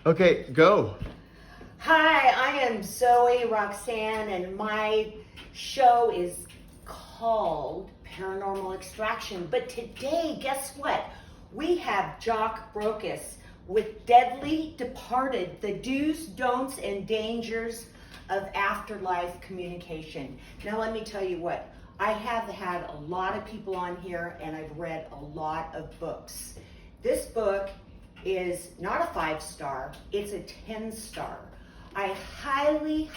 Okay, go. Hi, I am Zoe Roxanne, and my show is called Paranormal Extraction. But today, guess what? We have Jock Brocus with Deadly Departed, the do's, don'ts, and dangers of afterlife communication. Now, let me tell you what. I have had a lot of people on here, and I've read a lot of books. This book is not a 5-star, it's a 10-star. I highly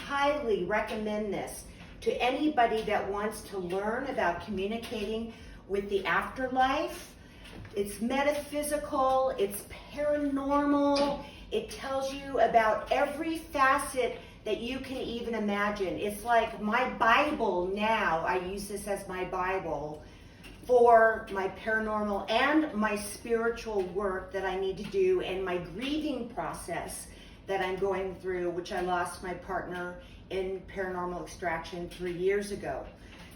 recommend this to anybody that wants to learn about communicating with the afterlife. It's metaphysical, it's paranormal, it tells you about every facet that you can even imagine. It's like my Bible now. I use this as my Bible for my paranormal and my spiritual work that I need to do, and my grieving process that I'm going through, which I lost my partner in paranormal extraction 3 years ago.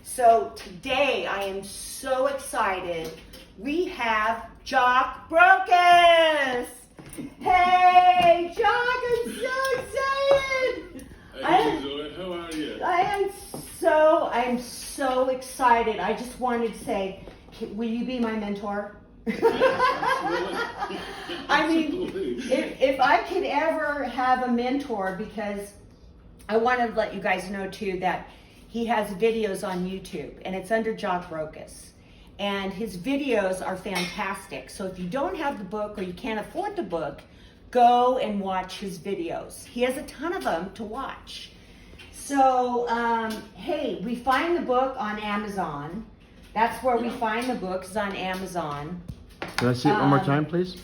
So today I am so excited. We have Jock Brocus. Hey, Jock, I'm so excited. Hey, Zoe, how are you? I'm so excited. I just wanted to say, will you be my mentor? I mean, if I could ever have a mentor, because I want to let you guys know too that he has videos on YouTube, and it's under Jock Brocus. And his videos are fantastic. So if you don't have the book or you can't afford the book, go and watch his videos. He has a ton of them to watch. So, hey, we find the book on Amazon. That's where we find the books, on Amazon. Can I see it one more time, please?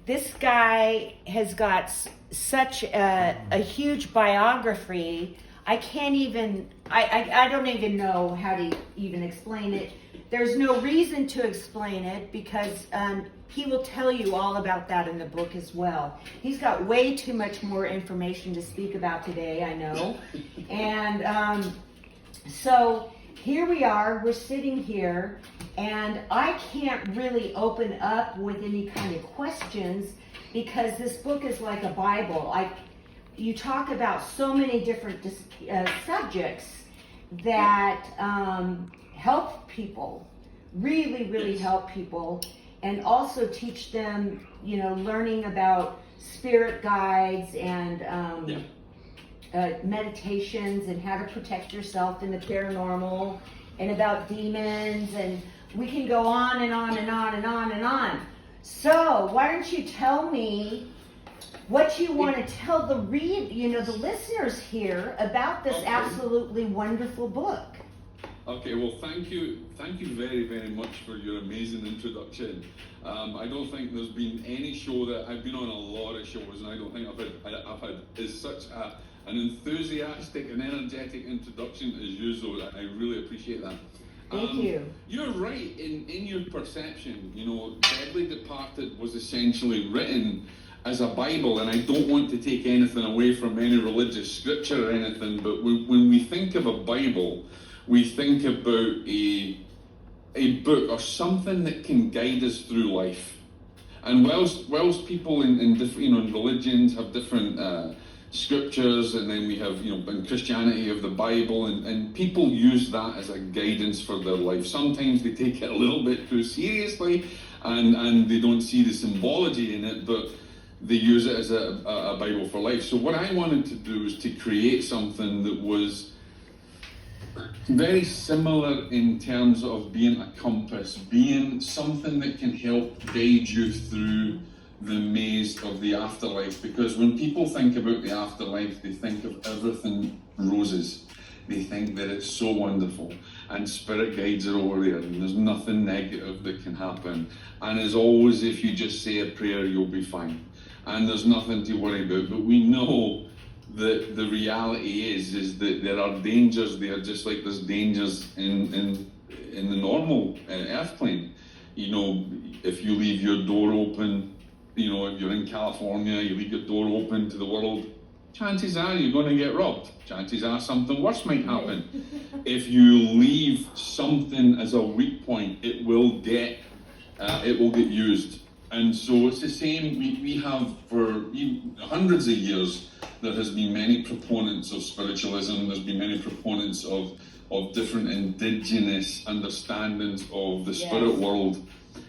This guy has got such a huge biography. I can't even, I don't even know how to even explain it. There's no reason to explain it, because he will tell you all about that in the book as well. He's got way too much more information to speak about today, I know. And so here we are, we're sitting here, and I can't really open up with any kind of questions, because this book is like a Bible. You talk about so many different subjects that help people, really help people, and also teach them, learning about spirit guides and meditations, and how to protect yourself in the paranormal, and about demons, and we can go on and on and on and on and on. So why don't you tell me what you want to tell the listeners here about this absolutely wonderful book. Okay, well, thank you very much for your amazing introduction. I don't think there's been any show that I've been on a lot of shows, and I don't think I've had is such an enthusiastic and energetic introduction as you, Zoe. I really appreciate that. Thank you. You're right in your perception. Deadly Departed was essentially written as a Bible, and I don't want to take anything away from any religious scripture or anything, but when we think of a Bible, we think about a book or something that can guide us through life. And whilst people in different religions have different scriptures, and then we have in Christianity of the Bible, and people use that as a guidance for their life. Sometimes they take it a little bit too seriously, and they don't see the symbology in it, but they use it as a Bible for life. So what I wanted to do is to create something that was very similar in terms of being a compass, being something that can help guide you through the maze of the afterlife. Because when people think about the afterlife, they think of everything roses. They think that it's so wonderful, and spirit guides are over there, and there's nothing negative that can happen. And as always, if you just say a prayer, you'll be fine. And there's nothing to worry about. But we know that the reality is that there are dangers there, just like there's dangers in the normal earth plane. If you leave your door open, if you're in California, you leave your door open to the world, chances are you're going to get robbed. Chances are something worse might happen. If you leave something as a weak point, it will get used. And so it's the same, we have for hundreds of years, there has been many proponents of spiritualism, there's been many proponents of different indigenous understandings of the spirit world.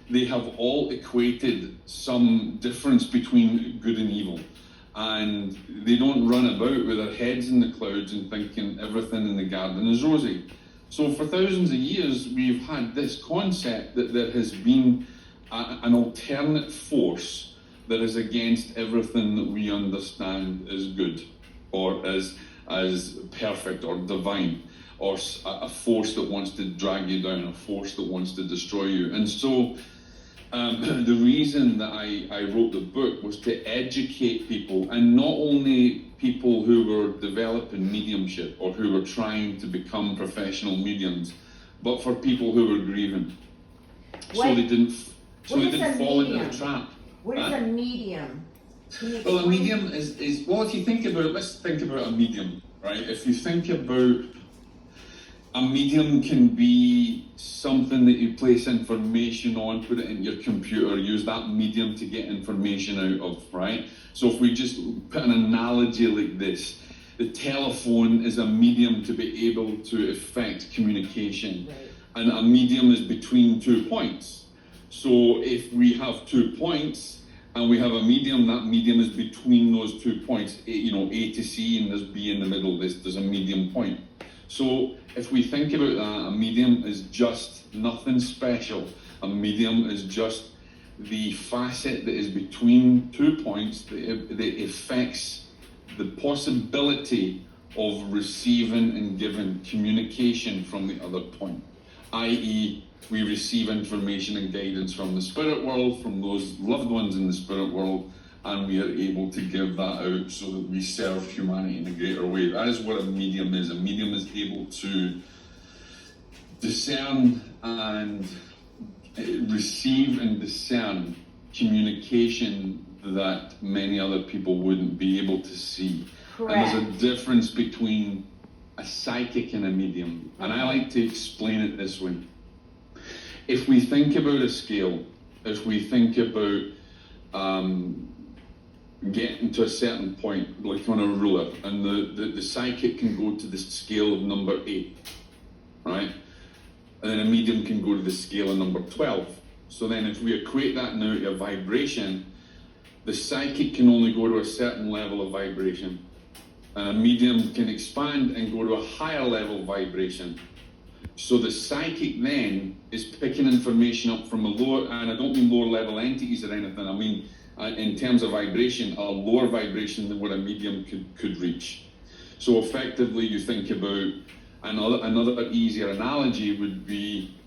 They have all equated some difference between good and evil. And they don't run about with their heads in the clouds and thinking everything in the garden is rosy. So for thousands of years, we've had this concept that there has been an alternate force that is against everything that we understand as good or as perfect or divine, or a force that wants to drag you down, a force that wants to destroy you. And so the reason that I wrote the book was to educate people, and not only people who were developing mediumship or who were trying to become professional mediums, but for people who were grieving. So they didn't fall into the trap. What is a medium? Well, a medium is well, if you think about it, let's think about a medium, right? If you think about a medium can be something that you place information on, put it in your computer, use that medium to get information out of, right? So if we just put an analogy like this, the telephone is a medium to be able to effect communication. Right. And a medium is between 2 points. So if we have 2 points and we have a medium, that medium is between those 2 points, A to C, and there's B in the middle, there's a medium point. So if we think about that, a medium is just nothing special. A medium is just the facet that is between 2 points that affects the possibility of receiving and giving communication from the other point. I.e., we receive information and guidance from the spirit world, from those loved ones in the spirit world, and we are able to give that out so that we serve humanity in a greater way. That is what a medium is. A medium is able to discern and receive and discern communication that many other people wouldn't be able to see. Correct. And there's a difference between a psychic and a medium. And I like to explain it this way. If we think about a scale, if we think about getting to a certain point, like on a ruler, and the psychic can go to the scale of number 8, right? And then a medium can go to the scale of number 12. So then if we equate that now to a vibration, the psychic can only go to a certain level of vibration. And a medium can expand and go to a higher level of vibration. So the psychic then is picking information up from a lower, and I don't mean lower level entities or anything, I mean in terms of vibration, a lower vibration than what a medium could reach. So effectively you think about another easier analogy would be,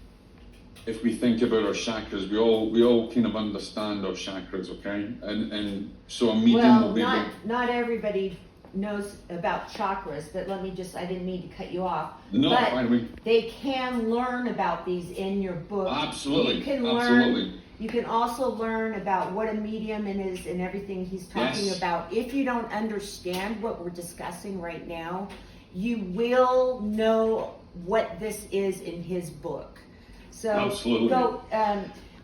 if we think about our chakras, we all kind of understand our chakras, okay? And so a medium will be not everybody knows about chakras, but I didn't mean to cut you off. No, but fine. They can learn about these in your book. Absolutely. You can learn. You can also learn about what a medium is and everything he's talking about. If you don't understand what we're discussing right now, you will know what this is in his book. So absolutely. So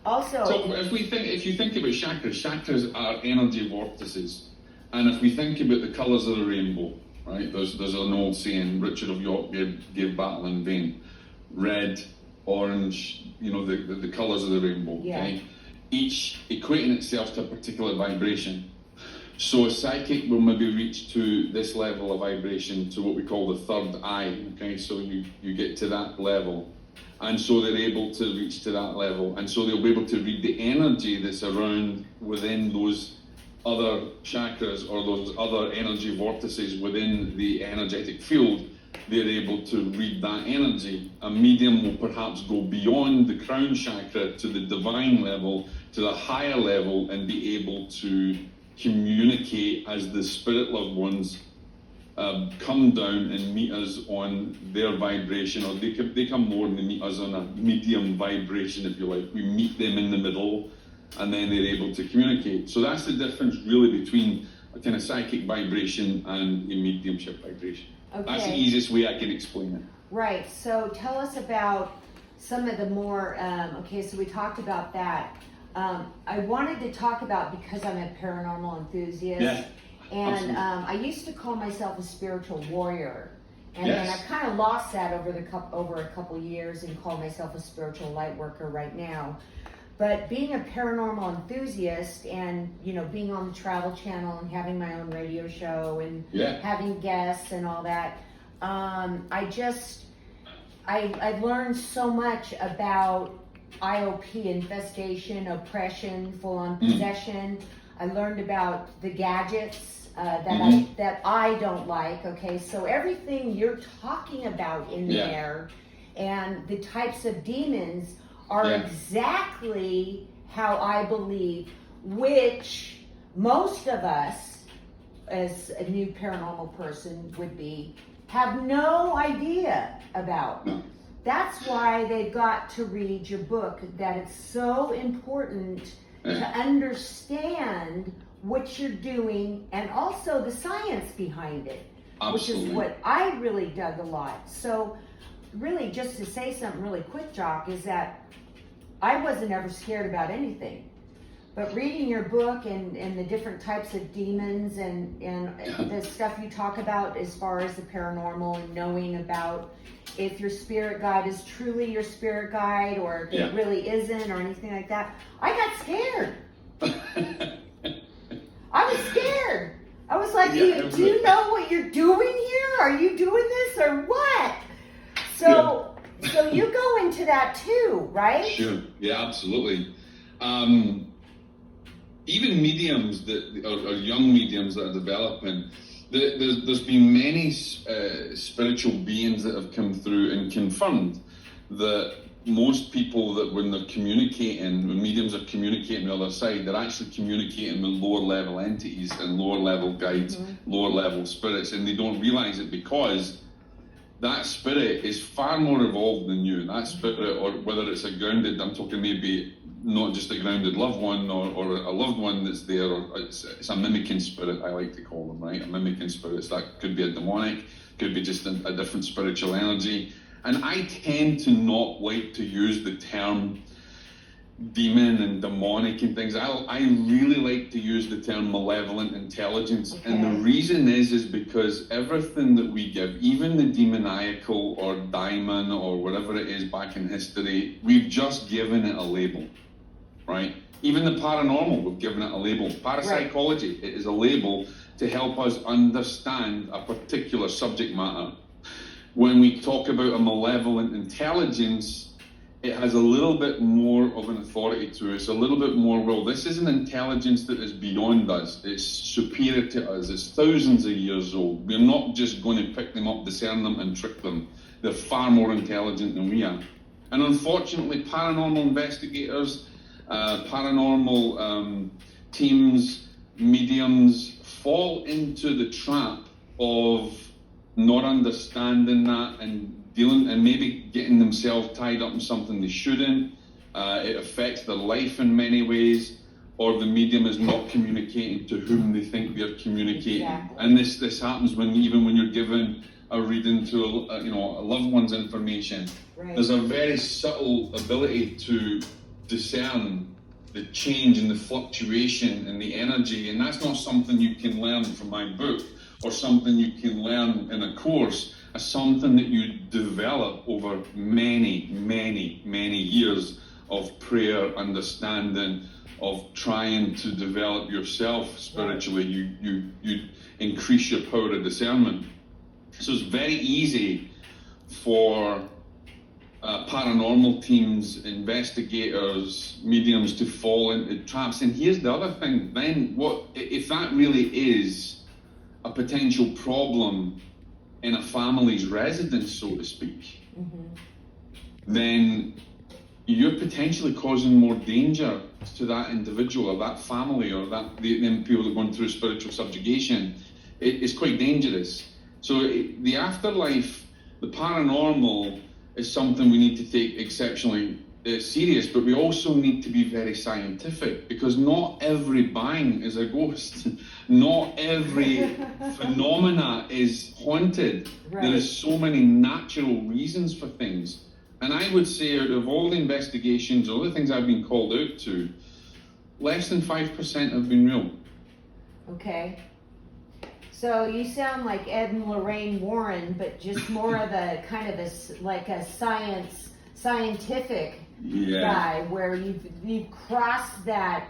if you think about chakras are energy vortices. And if we think about the colours of the rainbow, right, there's an old saying, Richard of York gave battle in vain. Red, orange, the colours of the rainbow, okay? Each equating itself to a particular vibration. So a psychic will maybe reach to this level of vibration, to what we call the third eye, okay? So you get to that level. And so they're able to reach to that level. And so they'll be able to read the energy that's around within those other chakras or those other energy vortices within the energetic field. They're able to read that energy. A medium will perhaps go beyond the crown chakra to the divine level, to the higher level, and be able to communicate as the spirit loved ones come down and meet us on their vibration, or they come more and they meet us on a medium vibration, if you like. We meet them in the middle, and then they're able to communicate. So that's the difference really between a kind of psychic vibration and a mediumship vibration. Okay. That's the easiest way I can explain it. Right, so tell us about some of the more, so we talked about that. I wanted to talk about, because I'm a paranormal enthusiast, Yeah, and I used to call myself a spiritual warrior, and then I Yes. kind of lost that over a couple years and call myself a spiritual light worker right now. But being a paranormal enthusiast and, you know, being on the Travel Channel and having my own radio show and Yeah. having guests and all that, I learned so much about IOP, infestation, oppression, full-on possession. I learned about the gadgets that I don't like. Okay, so everything you're talking about in there, and the types of demons are exactly how I believe, which most of us, as a new paranormal person would be, have no idea about. No. That's why they've got to read your book, that it's so important to understand what you're doing and also the science behind it, Absolutely. which is what I really dug a lot. So really, just to say something really quick, Jock, is that I wasn't ever scared about anything. But reading your book and the different types of demons and the stuff you talk about as far as the paranormal and knowing about if your spirit guide is truly your spirit guide or if it really isn't or anything like that, I got scared. I was scared. I was like, do you know what you're doing here? Are you doing this or what? So you go into that too, right? Sure. Yeah, absolutely. Even mediums or young mediums that are developing, there's been many spiritual beings that have come through and confirmed that most people, that when they're communicating, when mediums are communicating with the other side, they're actually communicating with lower level entities and lower level guides, lower level spirits, and they don't realize it because that spirit is far more evolved than you. That spirit, or whether it's a grounded, I'm talking maybe not just a grounded loved one or a loved one that's there, or it's a mimicking spirit, I like to call them, right? A mimicking spirit. That could be a demonic, could be just a different spiritual energy. And I tend to not like to use the term demon and demonic and things. I really like to use the term malevolent intelligence. Okay. And the reason is because everything that we give, even the demoniacal or daimon or whatever it is back in history, we've just given it a label, right? Even the paranormal, we've given it a label. Parapsychology, it is a label to help us understand a particular subject matter. When we talk about a malevolent intelligence, it has a little bit more of an authority to it. It's a little bit more, well, this is an intelligence that is beyond us. It's superior to us. It's thousands of years old. We're not just going to pick them up, discern them, and trick them. They're far more intelligent than we are. And unfortunately, paranormal investigators, paranormal teams, mediums fall into the trap of not understanding that and dealing and maybe getting themselves tied up in something they shouldn't. It affects their life in many ways, or the medium is not communicating to whom they think they're communicating. Exactly. And this happens when you're given a reading to a loved one's information. Right. There's a very subtle ability to discern the change and the fluctuation in the energy, and that's not something you can learn from my book or something you can learn in a course. It's something that you develop over many, many, many years of prayer, understanding, of trying to develop yourself spiritually. You increase your power of discernment. So it's very easy for paranormal teams, investigators, mediums to fall into traps. And here's the other thing, then what if that really is a potential problem in a family's residence, so to speak, then you're potentially causing more danger to that individual or that family or them people that are going through spiritual subjugation. It's quite dangerous. So the afterlife, the paranormal, is something we need to take exceptionally serious, but we also need to be very scientific, because not every bang is a ghost. Not every phenomena is haunted. Right. There is so many natural reasons for things. And I would say, out of all the investigations, all the things I've been called out to, less than 5% have been real. Okay. So you sound like Ed and Lorraine Warren, but just more of a kind of like a scientific guy, where you've crossed that,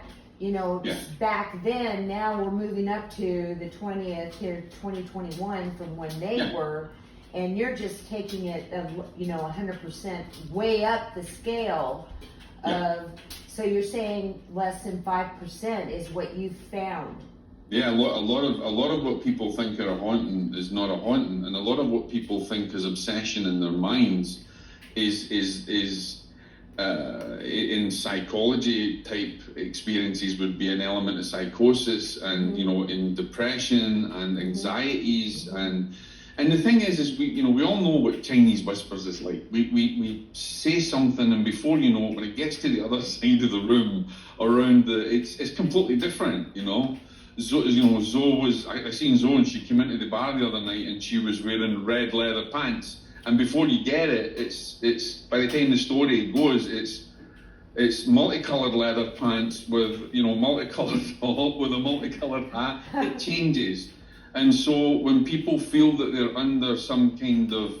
back then. Now we're moving up to the 20th here, 2021 from when they were, and you're just taking it, 100% way up the scale of. So you're saying less than 5% is what you've found. Yeah, a lot of what people think are a haunting is not a haunting, and a lot of what people think is obsession in their minds is in psychology type experiences would be an element of psychosis, and in depression and anxieties, and the thing is we all know what Chinese whispers is like. We say something, and before you know it, when it gets to the other side of the room, around it's completely different. Zoe was, I seen Zoe, and she came into the bar the other night, and she was wearing red leather pants, and before you get it, it's by the time the story goes, it's multicolored leather pants with multicolored top with a multicolored hat. It changes. And so when people feel that they're under some kind of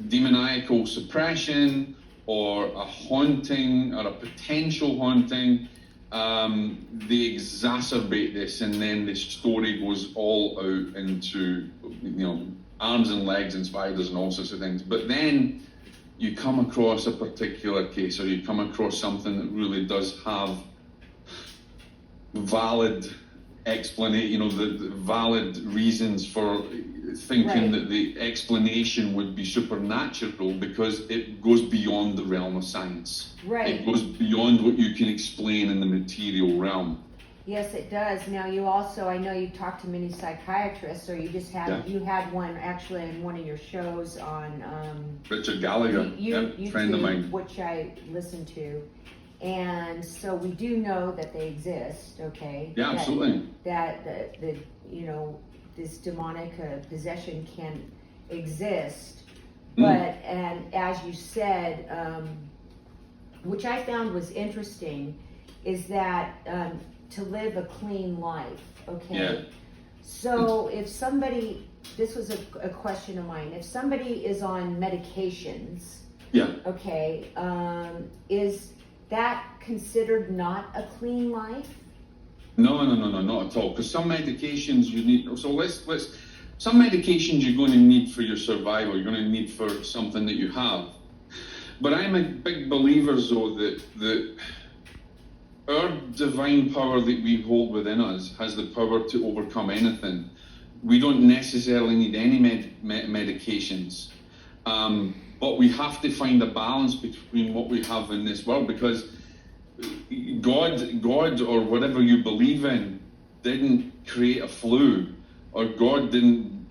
demoniacal suppression or a haunting or a potential haunting, they exacerbate this, and then the story goes all out into arms and legs and spiders and all sorts of things. But then you come across a particular case, or you come across something that really does have valid explanation, the valid reasons for thinking that the explanation would be supernatural, because it goes beyond the realm of science. It goes beyond what you can explain in the material realm. Yes, it does. Now, you also, I know you talked to many psychiatrists, or you just had, you had one actually in one of your shows on Richard Gallagher, YouTube, friend of mine, which I listened to. And so we do know that they exist, okay? Yeah, absolutely. That this demonic possession can exist, but and as you said, which I found was interesting, is that to live a clean life, okay? Yeah. So if somebody, this was a question of mine, if somebody is on medications, okay, is that considered not a clean life? No, not at all. Because some medications you need. So some medications you're going to need for your survival. You're going to need for something that you have. But I'm a big believer, though, that our divine power that we hold within us has the power to overcome anything. We don't necessarily need any medications. But we have to find a balance between what we have in this world, because God, or whatever you believe in, didn't create a flu, or God didn't,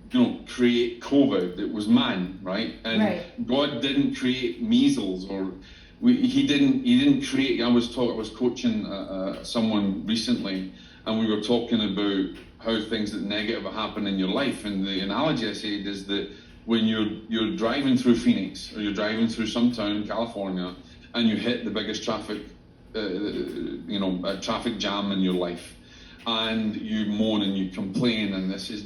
create COVID. It was man, right? And God didn't create measles, or He didn't create. I was coaching someone recently, and we were talking about how things that negative happen in your life, and the analogy I said is that when you're driving through Phoenix, or you're driving through some town in California, and you hit the biggest traffic jam in your life, and you moan and you complain, and this is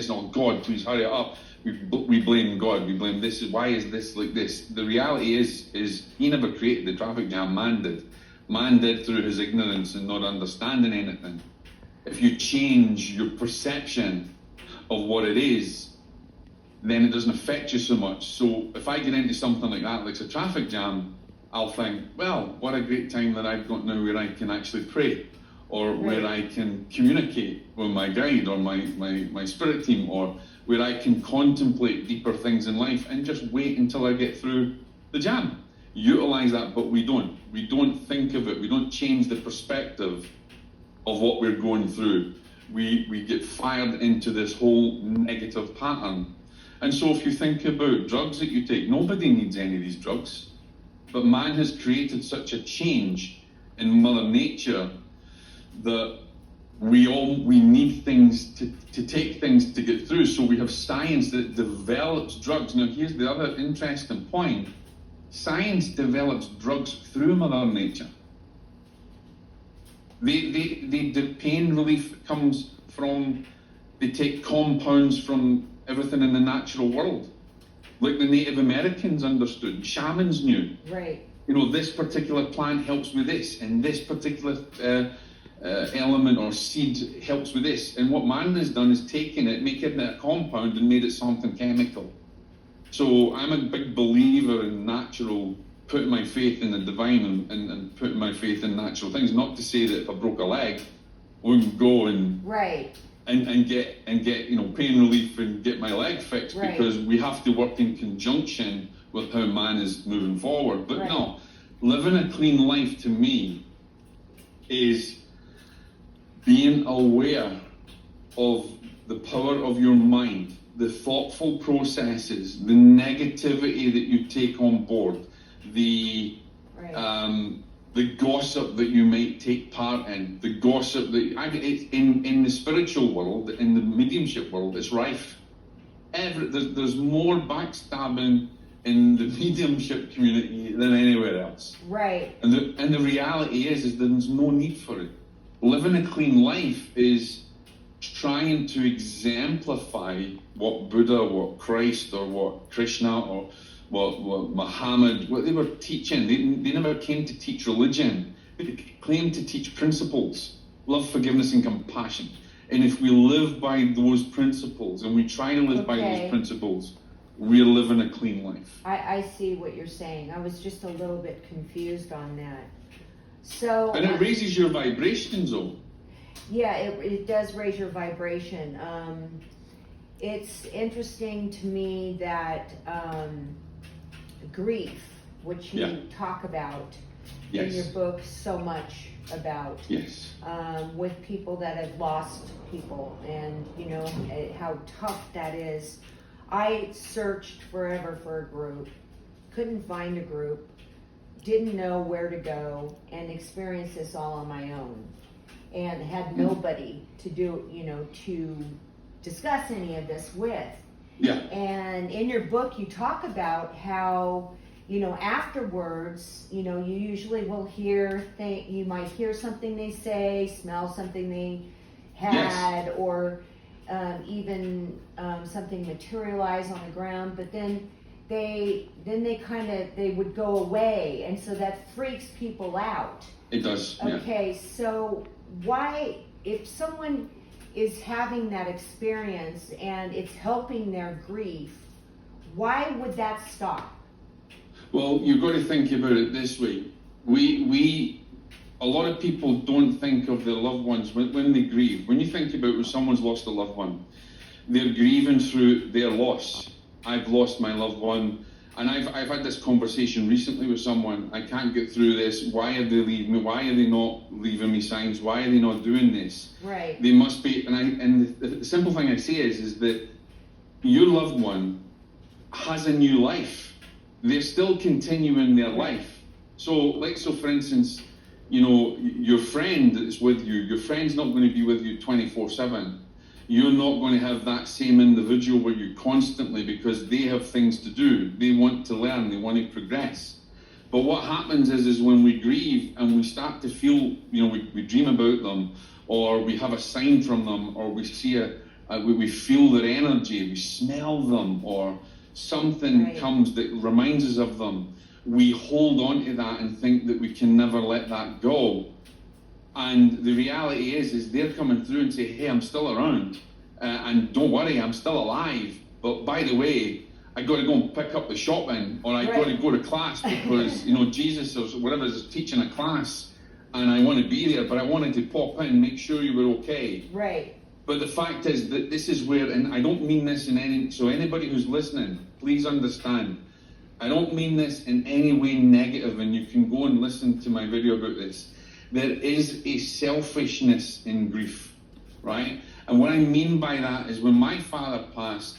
not God, please hurry it up. We blame God. We blame this. Why is this like this? The reality is He never created the traffic jam. Man did. Man did through his ignorance and not understanding anything. If you change your perception of what it is, then it doesn't affect you so much. So if I get into something like that, like a traffic jam, I'll think, well, what a great time that I've got now where I can actually pray, or where I can communicate with my guide, or my spirit team, or where I can contemplate deeper things in life and just wait until I get through the jam. Utilize that, but we don't. We don't think of it. We don't change the perspective of what we're going through. We get fired into this whole negative pattern. And so if you think about drugs that you take, nobody needs any of these drugs. But man has created such a change in Mother Nature that we need things to take things to get through. So we have science that develops drugs. Now here's the other interesting point. Science develops drugs through Mother Nature. The pain relief comes from, they take compounds from everything in the natural world. Like the Native Americans understood, shamans knew. Right. You know, this particular plant helps with this, and this particular element or seed helps with this. And what man has done is taken it, making it a compound, and made it something chemical. So I'm a big believer in natural, putting my faith in the divine and putting my faith in natural things. Not to say that if I broke a leg, I wouldn't go and Right. and get you know, pain relief and get my leg fixed, Right. because we have to work in conjunction with how man is moving forward. But Right. no, living a clean life to me is being aware of the power of your mind, the thoughtful processes, the negativity that you take on board, the Right. the gossip that you might take part in, the gossip that it's in the spiritual world, in the mediumship world, it's rife. There's more backstabbing in the mediumship community than anywhere else. Right. And the reality is there's no need for it. Living a clean life is trying to exemplify what Buddha, what Christ, or what Krishna, or what Muhammad, what they were teaching. They never came to teach religion. They claimed to teach principles: love, forgiveness, and compassion. And if we live by those principles, and we try to live by Okay. those principles, we're living a clean life. I see what you're saying. I was just a little bit confused on that. So And it raises your vibrations, though. yeah, it does raise your vibration. It's interesting to me that grief, which you Yeah. talk about Yes. in your book so much about, Yes. with people that have lost people, and you know how tough that is. I searched forever for a group, couldn't find a group, didn't know where to go, and experienced this all on my own, and had nobody to do, you know, to discuss any of this with. Yeah. And in your book, you talk about how, you know, afterwards, you know, you usually will hear, you might hear something they say, smell something they had, Yes. or even something materialize on the ground, but then they would go away, and so that freaks people out. It does. Yeah. Okay, so why, if someone is having that experience and it's helping their grief, why would that stop? Well, you've got to think about it this way. A lot of people don't think of their loved ones when they grieve. When you think about when someone's lost a loved one, they're grieving through their loss. I've lost my loved one, and I've had this conversation recently with someone. I can't get through this. Why have they leaving me? Why are they not leaving me signs? Why are they not doing this? Right. They must be. And the simple thing I say is that your loved one has a new life. They're still continuing their life. So for instance, you know, your friend that's with you, your friend's not going to be with you 24/7. You're not going to have that same individual with you constantly, because they have things to do. They want to learn, they want to progress. But what happens is when we grieve and we start to feel, you know, we dream about them, or we have a sign from them, or we see we feel their energy, we smell them, or something comes that reminds us of them. We hold on to that and think that we can never let that go. And the reality is they're coming through and say, hey, I'm still around, and don't worry, I'm still alive. But by the way, I got to go and pick up the shopping, or I got to go to class because, you know, Jesus or whatever is teaching a class, and I want to be there, but I wanted to pop in and make sure you were okay. Right. But the fact is that this is where, and I don't mean this in any, so anybody who's listening, please understand, I don't mean this in any way negative, and you can go and listen to my video about this. There is a selfishness in grief, right? And what I mean by that is when my father passed,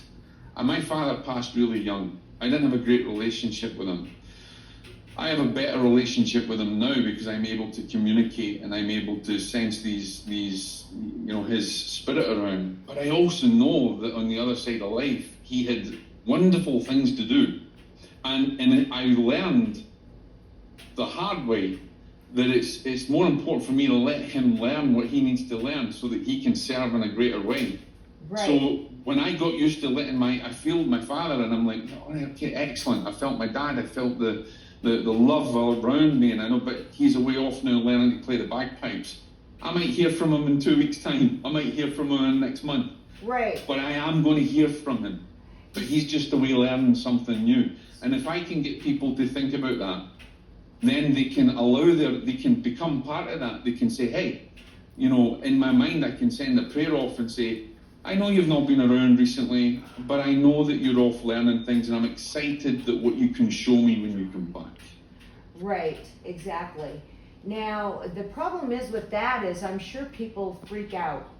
and my father passed really young. I didn't have a great relationship with him. I have a better relationship with him now because I'm able to communicate and I'm able to sense these, you know, his spirit around. But I also know that on the other side of life, he had wonderful things to do. And I learned the hard way that it's more important for me to let him learn what he needs to learn so that he can serve in a greater way. Right. So when I got used to letting I feel my father, and I'm like, oh, okay, excellent. I felt my dad. I felt the love all around me, and I know, but he's away off now learning to play the bagpipes. I might hear from him in 2 weeks' time. I might hear from him in next month. Right. But I am going to hear from him. But he's just away learning something new. And if I can get people to think about that, then they can they can become part of that. They can say, hey, you know, in my mind, I can send a prayer off and say, I know you've not been around recently, but I know that you're off learning things, and I'm excited that what you can show me when you come back. Right, exactly. Now, the problem is with that is I'm sure people freak out.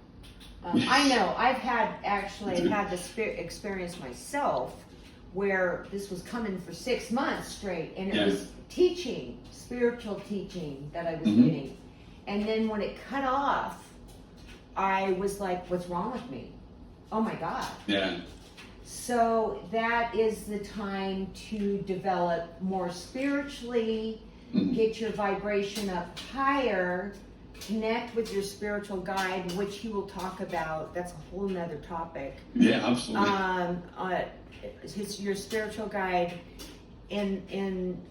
I know, I've actually had this experience myself where this was coming for 6 months straight, and it was teaching, spiritual teaching that I was getting. And then when it cut off, I was like, what's wrong with me? Oh my God. Yeah. So that is the time to develop more spiritually, get your vibration up higher, connect with your spiritual guide, which he will talk about. That's a whole nother topic. Yeah, absolutely. Your spiritual guide in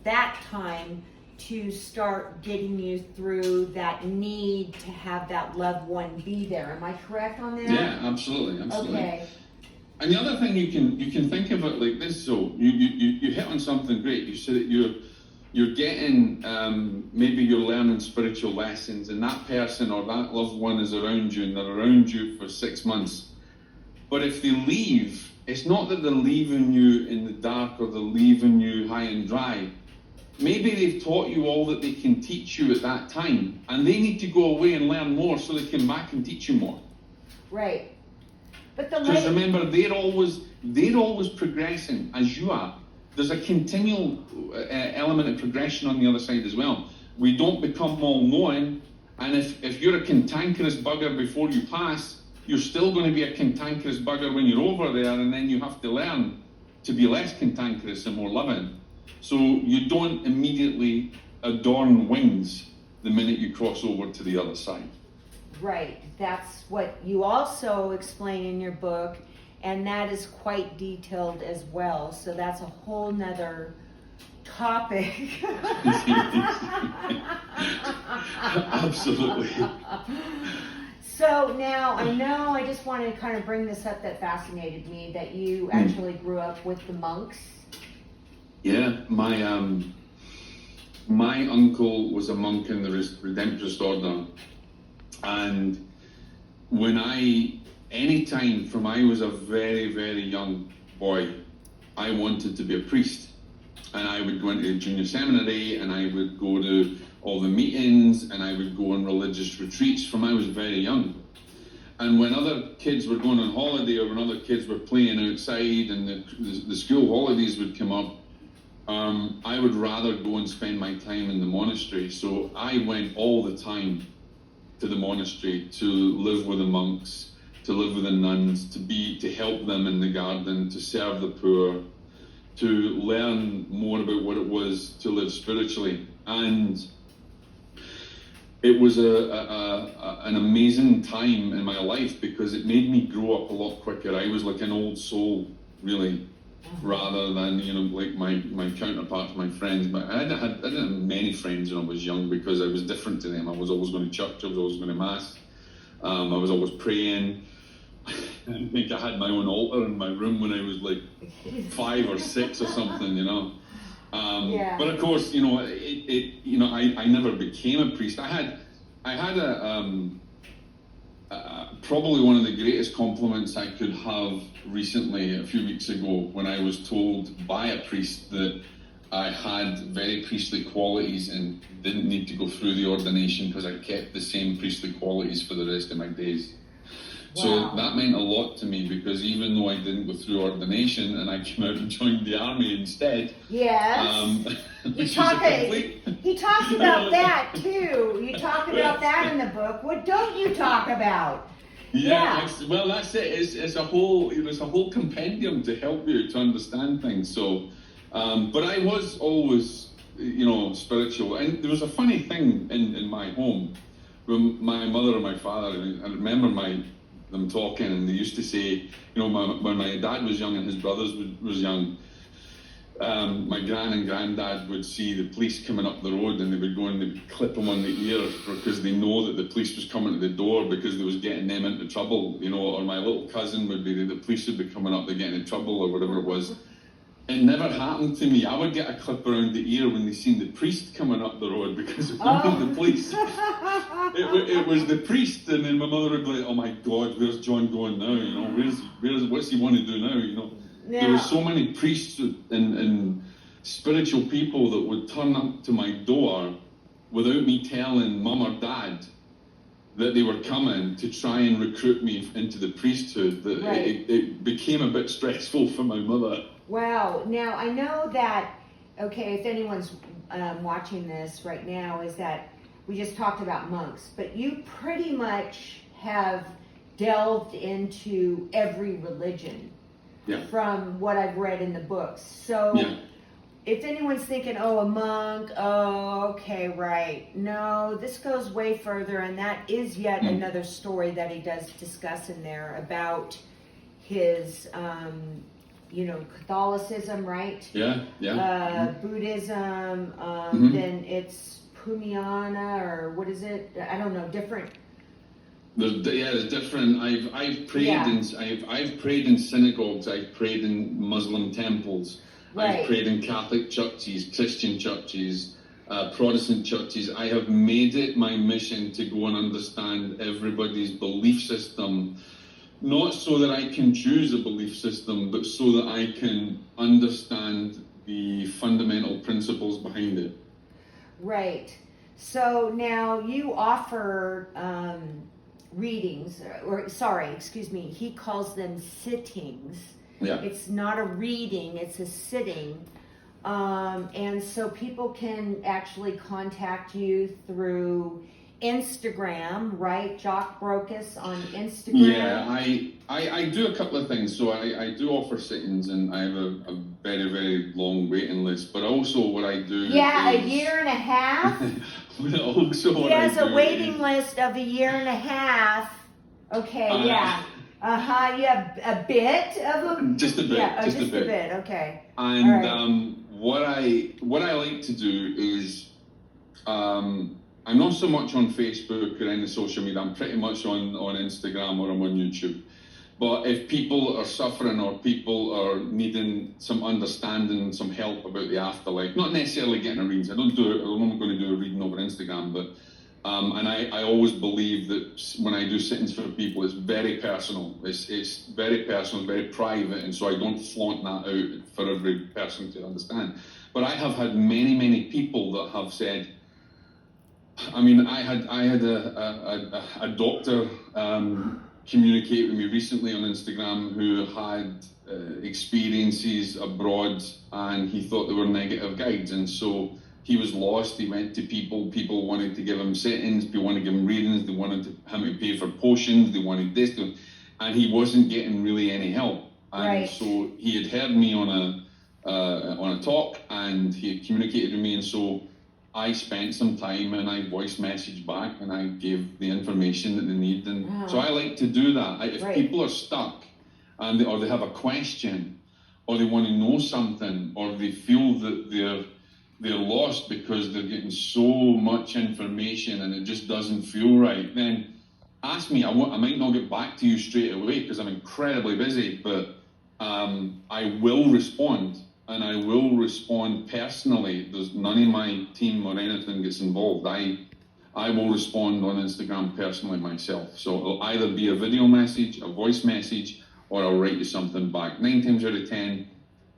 that time to start getting you through that need to have that loved one be there. Am I correct on that? Yeah, absolutely. Okay. And the other thing you can think of it like this. So you hit on something great. You said that you're getting maybe you're learning spiritual lessons, and that person or that loved one is around you, and they're around you for 6 months. But if they leave, it's not that they're leaving you in the dark or they're leaving you high and dry. Maybe they've taught you all that they can teach you at that time, and they need to go away and learn more so they can come back and teach you more. Right. But because remember, they're always progressing as you are. There's a continual element of progression on the other side as well. We don't become all-knowing, and if you're a cantankerous bugger before you pass, you're still going to be a cantankerous bugger when you're over there, and then you have to learn to be less cantankerous and more loving. So you don't immediately adorn wings the minute you cross over to the other side. Right. That's what you also explain in your book, and that is quite detailed as well. So that's a whole nother topic. Absolutely. So now I know I just wanted to kind of bring this up that fascinated me, that you actually grew up with the monks. Yeah, my uncle was a monk in the Redemptorist Order, and anytime from I was a very, very young boy, I wanted to be a priest, and I would go into junior seminary, and I would go to all the meetings, and I would go on religious retreats from I was very young. And when other kids were going on holiday, or when other kids were playing outside, and the school holidays would come up, I would rather go and spend my time in the monastery. So I went all the time to the monastery to live with the monks, to live with the nuns, to help them in the garden, to serve the poor, to learn more about what it was to live spiritually. And it was an amazing time in my life because it made me grow up a lot quicker. I was like an old soul, really, rather than, like my counterparts, my friends. But I didn't have many friends when I was young because I was different to them. I was always going to church, I was always going to mass, I was always praying. I think I had my own altar in my room when I was like 5 or 6 or something, But of course, I never became a priest. I had probably one of the greatest compliments I could have recently, a few weeks ago, when I was told by a priest that I had very priestly qualities and didn't need to go through the ordination because I kept the same priestly qualities for the rest of my days. Wow. So that meant a lot to me because even though I didn't go through ordination and I came out and joined the army instead. Yes. He talks about that too. You talk about that in the book. What don't you talk about? Yeah. Well, that's it. It's a whole compendium to help you to understand things. So, but I was always spiritual. And there was a funny thing in my home when my mother and my father, I remember them talking, and they used to say, when my dad was young and his brothers was young, my gran and granddad would see the police coming up the road, and they would go and they'd clip them on the ear because they know that the police was coming to the door because they was getting them into trouble, or my little cousin would be, the police would be coming up, they're getting in trouble or whatever it was. It never happened to me. I would get a clip around the ear when they seen the priest coming up the road because it wasn't the police. It was the priest, and then my mother would be like, "Oh my God, where's John going now? What's he want to do now? Yeah. There were so many priests and spiritual people that would turn up to my door without me telling mum or dad that they were coming to try and recruit me into the priesthood. That Right. it became a bit stressful for my mother. Wow. Now, I know that, okay, if anyone's watching this right now, is that we just talked about monks, but you pretty much have delved into every religion. Yeah. From what I've read in the books. So Yeah. if anyone's thinking, oh, a monk, oh, okay, right. No, this goes way further, and that is yet another story that he does discuss in there about his, Catholicism, right? Yeah, yeah. Buddhism, then it's Pumiana, or what is it? I don't know, different. There's different. I've prayed I've prayed in synagogues. I've prayed in Muslim temples. Right. I've prayed in Catholic churches, Christian churches, Protestant churches. I have made it my mission to go and understand everybody's belief system, not so that I can choose a belief system, but so that I can understand the fundamental principles behind it. Right. So now you offer readings, he calls them sittings. Yeah. It's not a reading, it's a sitting. And so people can actually contact you through Instagram, right? Jock Brocus on Instagram. Yeah, I do a couple of things. So I do offer sittings, and I have a very, very long waiting list. But also what I do is... a year and a half? Also he has a waiting list of a year and a half. Okay, yeah. You have a bit of them? Just a bit. Yeah, just a bit. Okay. And right. what I like to do is I'm not so much on Facebook or any social media. I'm pretty much on Instagram, or I'm on YouTube. But if people are suffering or people are needing some understanding, some help about the afterlife, not necessarily getting a reading. I'm not going to do a reading over Instagram, but and I always believe that when I do sittings for people, it's very personal. It's very personal, very private, and so I don't flaunt that out for every person to understand. But I have had many people that have said, I mean, I had a doctor communicate with me recently on Instagram who had experiences abroad, and he thought they were negative guides, and so he was lost. He went to people wanted to give him sittings, people wanted to give him readings, they wanted him to pay for potions, they wanted this, and he wasn't getting really any help. And right. So he had heard me on a talk, and he had communicated with me, and so I spent some time and I voice messaged back and I gave the information that they need. And so I like to do that. If people are stuck and or they have a question, or they want to know something, or they feel that they're lost because they're getting so much information and it just doesn't feel right, then ask me. I might not get back to you straight away because I'm incredibly busy, but I will respond. And I will respond personally. There's none of my team or anything gets involved. I will respond on Instagram personally myself. So it'll either be a video message, a voice message, or I'll write you something back. 9 times out of 10,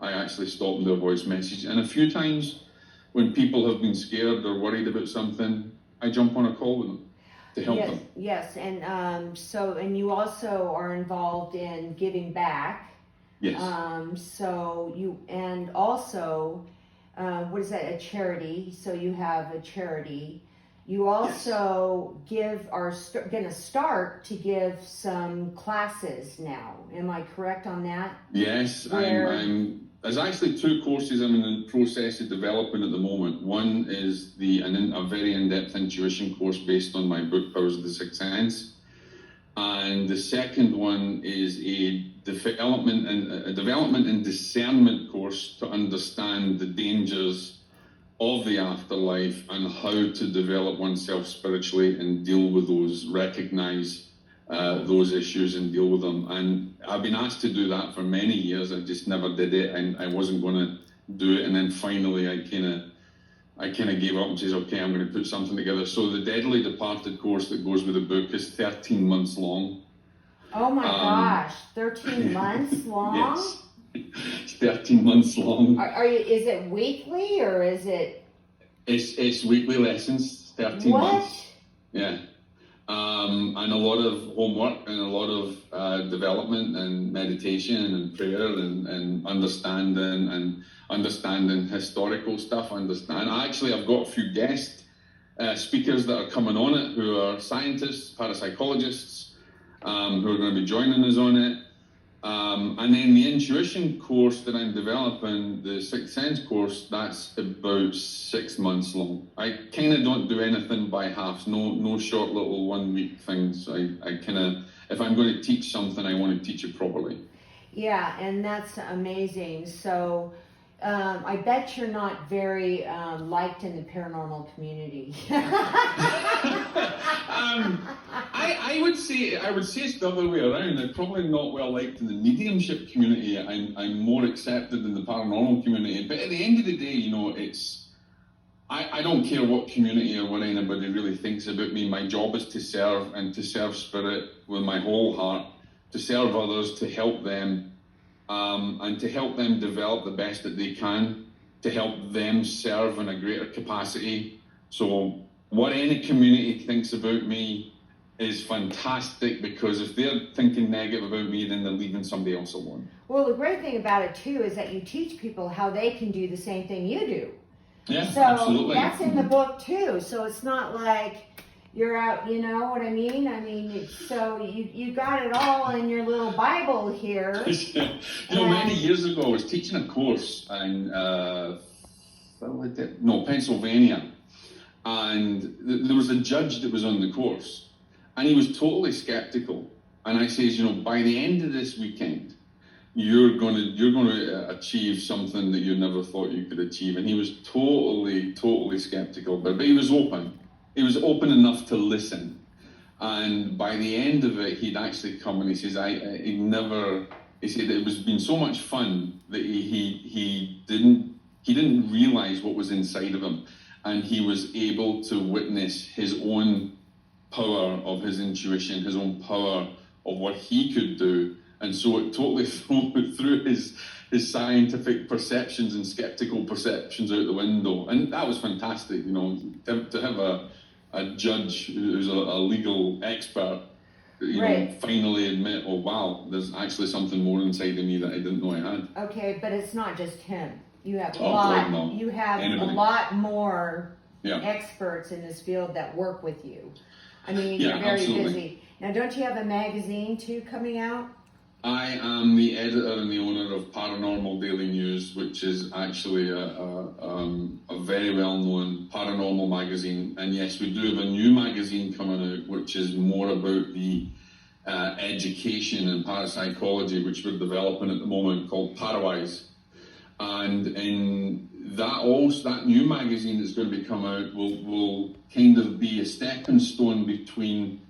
I actually stop and do a voice message. And a few times when people have been scared or worried about something, I jump on a call with them to help them. Yes, and and you also are involved in giving back. Yes. So you, and also, what is that, a charity? So you have a charity. You also are going to start to give some classes now. Am I correct on that? Yes, I'm there's actually two courses I'm in the process of developing at the moment. One is a very in-depth intuition course based on my book, Powers of the Sixth Sense. And the second one is a development and discernment course to understand the dangers of the afterlife and how to develop oneself spiritually and deal with those, recognize those issues and deal with them. And I've been asked to do that for many years. I just never did it, and I wasn't going to do it. And then finally, I kind of gave up and says, okay, I'm going to put something together. So the Deadly Departed course that goes with the book is 13 months long. Oh my gosh, 13 months long? Yes, it's 13 months long. Is it weekly or is it? It's weekly lessons, 13 months. Yeah. And a lot of homework and a lot of development and meditation and prayer and understanding historical stuff. Actually, I've got a few guest speakers that are coming on it who are scientists, parapsychologists, who are going to be joining us on it. And then the intuition course that I'm developing, the Sixth Sense course, that's about 6 months long. I kind of don't do anything by halves, no short little 1 week things. I kind of, if I'm going to teach something, I want to teach it properly. Yeah, and that's amazing. So I bet you're not very liked in the paranormal community. I would say it's the other way around. I'm probably not well liked in the mediumship community. I'm more accepted in the paranormal community. But at the end of the day, you know, I don't care what community or what anybody really thinks about me. My job is to serve and to serve spirit with my whole heart, to serve others, to help them, and to help them develop the best that they can, to help them serve in a greater capacity. So what any community thinks about me is fantastic, because if they're thinking negative about me, then they're leaving somebody else alone. Well, the great thing about it too is that you teach people how they can do the same thing you do. Yeah, so absolutely. That's in the book too. So it's not like you're out, you know what I mean? So you got it all in your little Bible here. You know, many years ago, I was teaching a course in Pennsylvania, and there was a judge that was on the course, and he was totally skeptical. And I says, you know, by the end of this weekend, you're going to achieve something that you never thought you could achieve. And he was totally skeptical, but he was open. He was open enough to listen. And by the end of it, he'd actually come and he says, he said it was been so much fun that he didn't realize what was inside of him. And he was able to witness his own power of his intuition, his own power of what he could do. And so it totally threw his scientific perceptions and skeptical perceptions out the window. And that was fantastic, you know, to have a judge who's a legal expert, you know, finally admit, oh wow, there's actually something more inside of me that I didn't know I had. Okay, but it's not just him. You have a lot more experts in this field that work with you. I mean, you're very busy. Now, don't you have a magazine too coming out? I am the editor and the owner of Paranormal Daily News, which is actually a very well-known paranormal magazine. And yes, we do have a new magazine coming out, which is more about the education and parapsychology, which we're developing at the moment, called Parawise. And in that new magazine that's going to be come out will kind of be a stepping stone between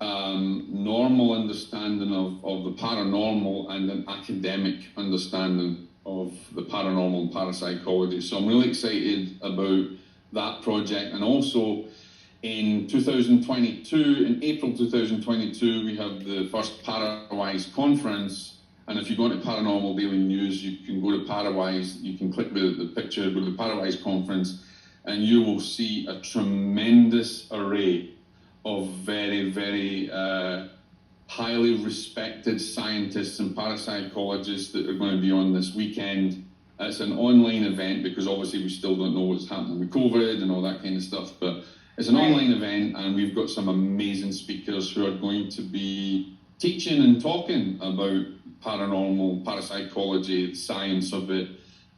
normal understanding of the paranormal and an academic understanding of the paranormal and parapsychology. So I'm really excited about that project. And also in 2022, in April 2022, we have the first Parawise conference. And if you go to Paranormal Daily News, you can go to Parawise, you can click the picture, go to the Parawise conference, and you will see a tremendous array of very, very highly respected scientists and parapsychologists that are going to be on this weekend. It's an online event because obviously we still don't know what's happening with COVID and all that kind of stuff, but it's an online event, and we've got some amazing speakers who are going to be teaching and talking about paranormal, parapsychology, the science of it,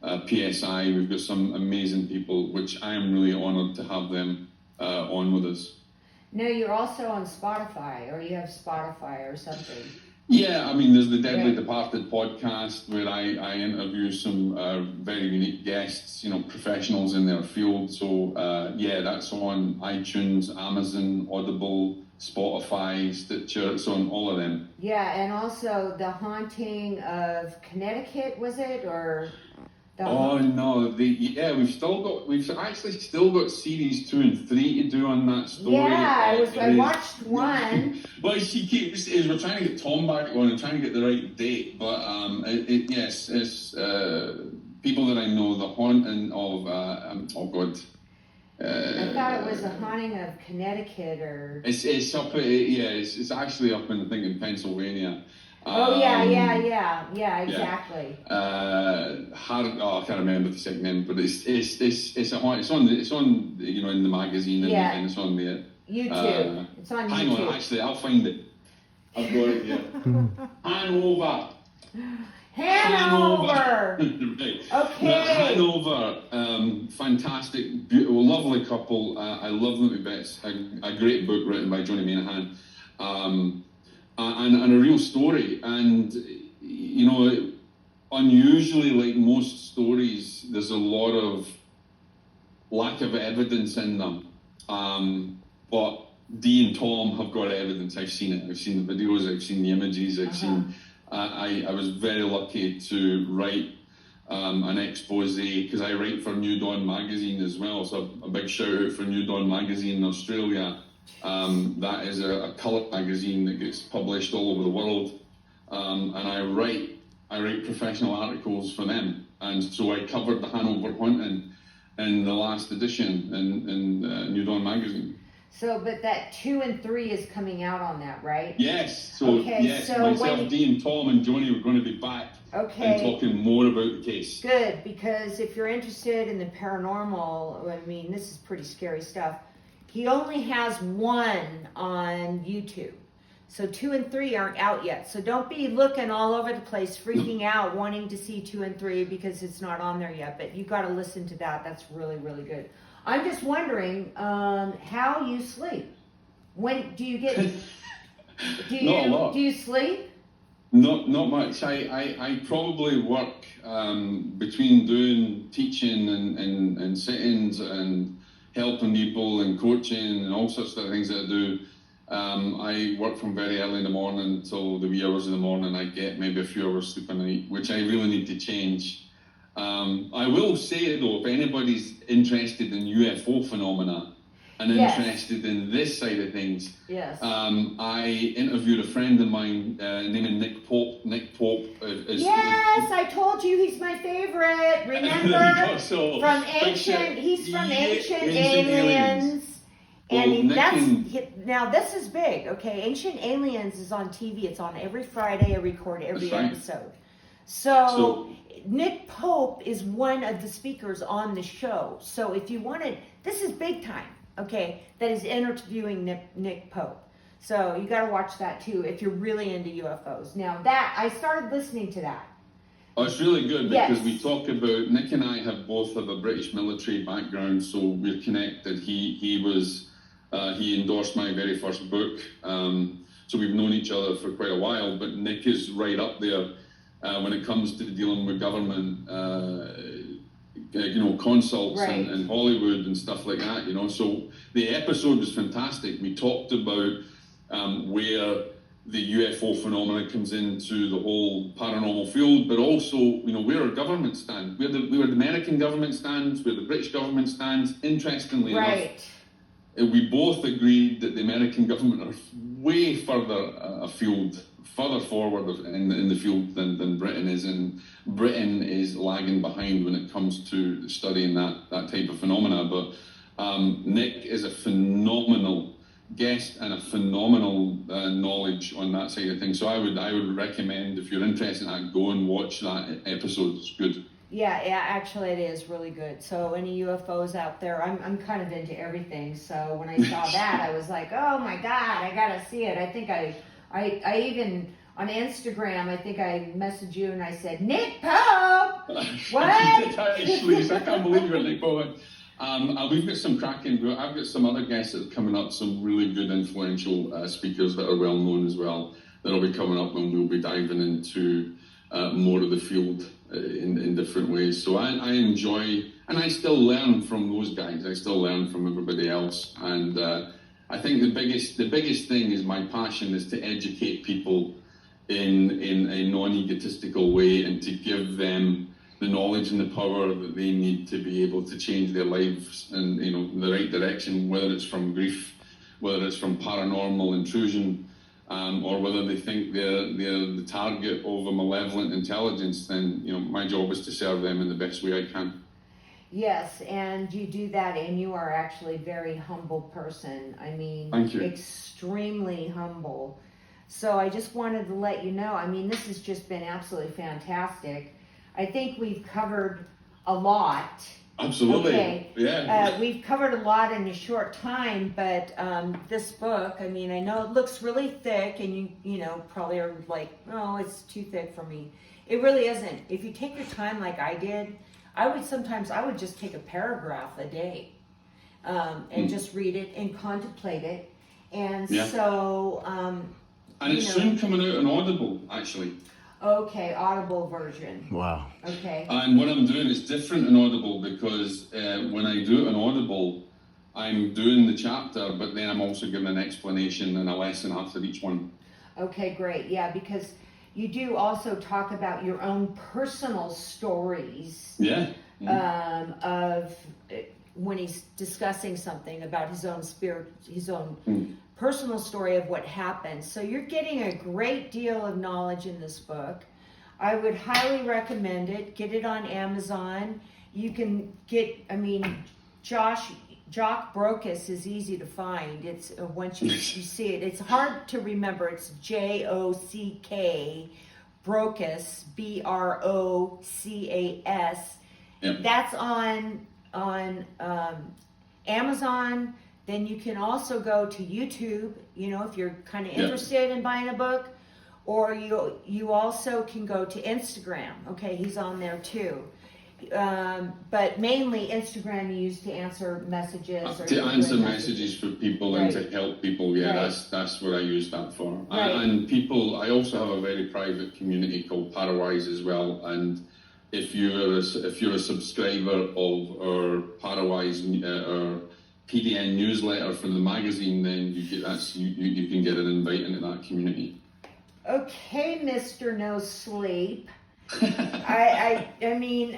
PSI. We've got some amazing people, which I am really honoured to have them on with us. No, you're also on Spotify, or you have Spotify or something. Yeah, I mean, there's the Deadly Departed podcast where I interview some very unique guests, professionals in their field. So, yeah, that's on iTunes, Amazon, Audible, Spotify, Stitcher. It's on all of them. Yeah, and also The Haunting of Connecticut, was it? Or no, we've actually still got series 2 and 3 to do on that story. Yeah, I watched one. Well, we're trying to get Tom back on and trying to get the right date, but it's people that I know, the haunting of I thought it was The Haunting of Connecticut, or it's up it's actually up in, I think, in Pennsylvania. Exactly. I can't remember the second name, but it's on in the magazine and it's on the YouTube. It's on YouTube. Hang on, actually, I'll find it. I've got it here. Hanover. Right. Okay. Hanover, fantastic, beautiful, lovely couple. I love them to bits. A great book written by Johnny Minahan. And a real story, and unusually, like most stories, there's a lot of lack of evidence in them. But Dee and Tom have got evidence. I've seen it. I've seen the videos. I've seen the images. I've seen. I was very lucky to write an expose, because I write for New Dawn magazine as well. So a big shout out for New Dawn magazine in Australia. That is a colour magazine that gets published all over the world, and I write professional articles for them, and so I covered the Hanover haunting in the last edition in New Dawn magazine. So, but that 2 and 3 is coming out on that, right? Yes. So myself, Dee, and Tom and Johnny were going to be back and talking more about the case. Good, because if you're interested in the paranormal, I mean, this is pretty scary stuff. He only has 1 on YouTube. So 2 and 3 aren't out yet. So don't be looking all over the place, freaking out, wanting to see 2 and 3 because it's not on there yet. But you've got to listen to that. That's really, really good. I'm just wondering how you sleep. When do you get? Not a lot. Do you sleep? Not much. I probably work between doing teaching and sittings and helping people and coaching and all sorts of things that I do. I work from very early in the morning till the wee hours in the morning. I get maybe a few hours sleep a night, which I really need to change. I will say though, if anybody's interested in UFO phenomena and interested in this side of things, I interviewed a friend of mine named Nick Pope. Nick Pope is... Yes, I told you he's my favorite. Remember? He's from Ancient Aliens. And now this is big, okay? Ancient Aliens is on TV. It's on every Friday. I record every episode. So Nick Pope is one of the speakers on the show. So if you wanted, this is big time, okay? That is interviewing Nick Pope. So you got to watch that too if you're really into UFOs. Now that I started listening to that. Oh, it's really good because we talk about, Nick and I both have a British military background, so we're connected. He endorsed my very first book, so we've known each other for quite a while. But Nick is right up there when it comes to dealing with government, consults and Hollywood and stuff like that. So the episode was fantastic. We talked about where the UFO phenomena comes into the whole paranormal field, but also, where our government stands, where the American government stands, where the British government stands. Interestingly enough, we both agreed that the American government are way further forward in the field than Britain is, and Britain is lagging behind when it comes to studying that type of phenomena. But Nick is a phenomenal guest and a phenomenal knowledge on that side of things. So I would recommend, if you're interested in that, go and watch that episode. It's good. Yeah, actually it is really good. So any UFOs out there, I'm kind of into everything. So when I saw that, I was like, oh my God, I gotta see it. I think I even on Instagram, I think I messaged you and I said, Nick Pope! What? Actually, so I can't believe you're Nick Pope. We've got some cracking, I've got some other guests that are coming up, some really good influential speakers that are well known as well, that'll be coming up, and we'll be diving into more of the field in different ways. So I enjoy, and I still learn from those guys. I still learn from everybody else. And I think the biggest thing is my passion is to educate people in a non-egotistical way, and to give them the knowledge and the power that they need to be able to change their lives in, you know, the right direction, whether it's from grief, whether it's from paranormal intrusion, or whether they think they're the target of a malevolent intelligence. Then, you know, my job is to serve them in the best way I can. Yes, and you do that, and you are actually a very humble person. I mean, Thank you. Extremely humble. So I just wanted to let you know, I mean, this has just been absolutely fantastic. I think we've covered a lot. Absolutely. Okay. Yeah. We've covered a lot in a short time, but this book, I mean, I know it looks really thick, and you know, probably are like, oh, it's too thick for me. It really isn't. If you take your time like I did, I would just take a paragraph a day, and just read it and contemplate it. And so, and it's soon coming out on Audible, actually. Okay, Audible version. Wow. Okay. And what I'm doing is different in Audible, because when I do it on Audible, I'm doing the chapter, but then I'm also giving an explanation and a lesson after each one. Okay, great. Yeah, because you do also talk about your own personal stories. Yeah. Of when he's discussing something about his own spirit, his own personal story of what happened. So you're getting a great deal of knowledge in this book. I would highly recommend it. Get it on Amazon. You can get, I mean, Jock Brockus is easy to find. It's once you see it, it's hard to remember. It's Jock Brockus, Brocas. Yep. That's on Amazon. Then you can also go to YouTube, you know, if you're kind of interested in buying a book, or you also can go to Instagram. Okay, he's on there too. But mainly Instagram you use to answer messages. To answer messages for people and to help people. Yeah, Right. that's what I use that for. Right. And people, I also have a very private community called Parawise as well. And if you're a subscriber of our Parawise or PDN newsletter from the magazine, then you can get an invite into that community. Okay, Mr. No Sleep. I mean,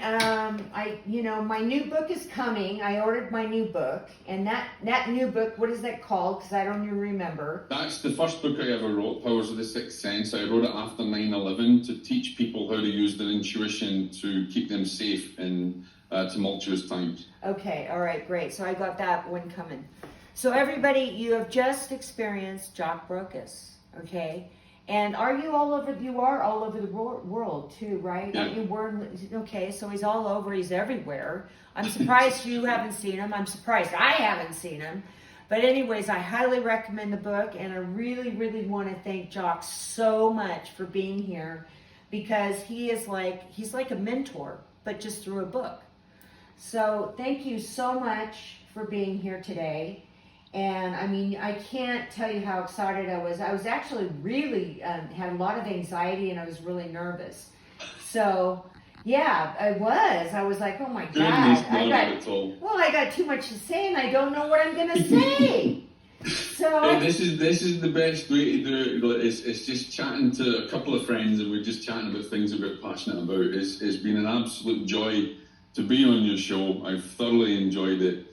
you know, my new book is coming. I ordered my new book, and that new book, what is that called? Because I don't even remember. That's the first book I ever wrote, Powers of the Sixth Sense. I wrote it after 9/11 to teach people how to use their intuition to keep them safe in tumultuous times. Okay, all right, great. So I got that one coming. So everybody, you have just experienced Jock Brockus, okay? And you are all over the world too, right? Yeah. Okay, so he's all over, he's everywhere. I'm surprised you haven't seen him. I'm surprised I haven't seen him. But anyways, I highly recommend the book, and I really, really want to thank Jock so much for being here, because he's like a mentor, but just through a book. So thank you so much for being here today. And I mean, I can't tell you how excited I was. I was actually really, had a lot of anxiety, and I was really nervous. So yeah, I was like, oh my God. I got too much to say, and I don't know what I'm going to say. So Hey, this is the best way to do it. It's just chatting to a couple of friends, and we're just chatting about things that we're passionate about. It's been an absolute joy to be on your show. I've thoroughly enjoyed it,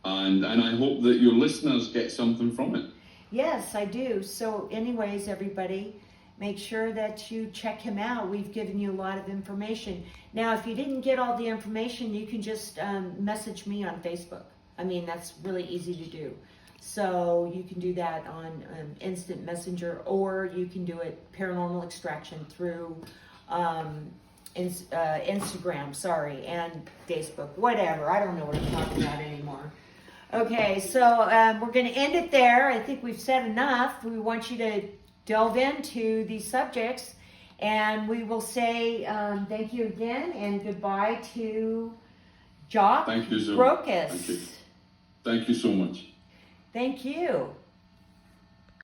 and I hope that your listeners get something from it. Yes, I do. So anyways, everybody, make sure that you check him out. We've given you a lot of information. Now, if you didn't get all the information, you can just message me on Facebook. I mean, that's really easy to do. So you can do that on Instant Messenger, or you can do it Paranormal Extraction through Instagram, and Facebook, whatever. I don't know what I'm talking about anymore. Okay, so we're going to end it there. I think we've said enough. We want you to delve into these subjects. And we will say thank you again and goodbye to Jock Thank you, Zoe. Brokus. Thank you. Thank you so much. Thank you.